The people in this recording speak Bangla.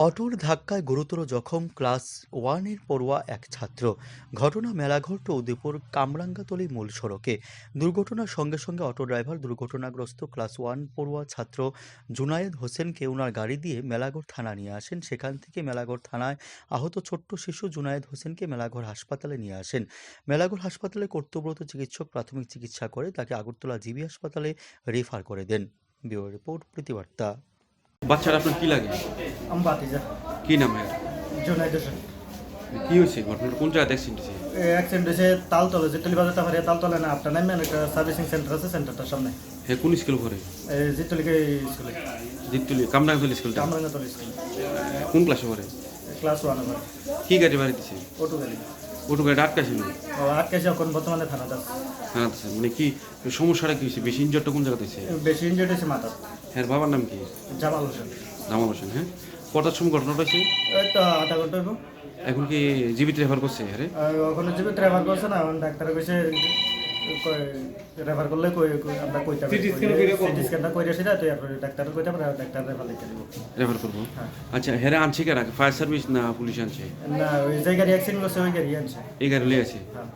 অটোর ধাক্কায় গুরুতর জখম ক্লাস ওয়ানের পড়ুয়া এক ছাত্র। ঘটনা মেলাঘর টু উদয়পুর কামরাঙ্গাতলী মূল সড়কে। দুর্ঘটনার সঙ্গে সঙ্গে অটো ড্রাইভার দুর্ঘটনাগ্রস্ত ক্লাস ওয়ান পড়ুয়া ছাত্র জুনায়েদ হোসেনকে ওনার গাড়ি দিয়ে মেলাঘর থানা নিয়ে আসেন। সেখান থেকে মেলাঘর থানায় আহত ছোট্ট শিশু জুনায়েদ হোসেনকে মেলাঘর হাসপাতালে নিয়ে আসেন। মেলাঘর হাসপাতালে কর্তব্যরত চিকিৎসক প্রাথমিক চিকিৎসা করে তাকে আগরতলা জিবি হাসপাতালে রেফার করে দেন। Bureau report, প্রতিবার্তা। বাচ্চারা আপনার কি লাগে? আমি বাতিজা কি নাম এর? জুনাইদ হোসেন। কি হয়েছে ঘটনাটা? কোন জায়গাতে অ্যাক্সিডেন্ট হয়েছে? অ্যাক্সিডেন্ট হয়েছে তালতলে, যে টেলিবাজারটা পারে তালতলে না, আপনার নামে একটা সার্ভিসিং সেন্টার আছে, সেন্টারটার সামনে। হ্যাঁ, কোন স্কুল করে? জিতলিকে স্কুলে, জিততুলি কামরাঙ্গাতলী স্কুলটা? কামরাঙ্গাতল স্কুল। কোন ক্লাসে পড়ে? ক্লাস ওয়ান আবার। কি গাড়ি বাড়ি দিছে? অটো গাড়ি। ওটু গাড়ি আটকা ছিল? ও আটকেছে, এখন বর্তমানে থানাতে আছে। হ্যাঁ, আচ্ছা, মানে কি সমস্যাটা কি হয়েছে? বেশি ইনজয়টা কোন জায়গাতে হয়েছে? বেশি ইনজুর্ড হয়েছে মাথা। হ্যাঁ, বাবার নাম কি? জামাল হোসেন। জামাল হোসেন। হ্যাঁ, কটার সময় ঘটনাটা হয়েছে? এই তো আধা ঘন্টা হইব। এখন কি জীবিত রেফার করছে? আরে ওখানে জীবিত রেফার করছে না, এখন ডাক্তারে কইছে রেফার করলে আমরা কইতে পারি, সিটি স্ক্যানটা কইরে সেটা তো ডাক্তার কইতে পারে, ডাক্তার রেফার লিখে দিব। রেফার করবো? হ্যাঁ। আচ্ছা, হেরে আনছে কেন? ফায়ার সার্ভিস না পুলিশ আনছে? না, ওই যে গাড়ি অ্যাক্সিডেন্ট করছে ওই গাড়ি আনছে। এই গাড়ি লিয়ে আছে? হ্যাঁ।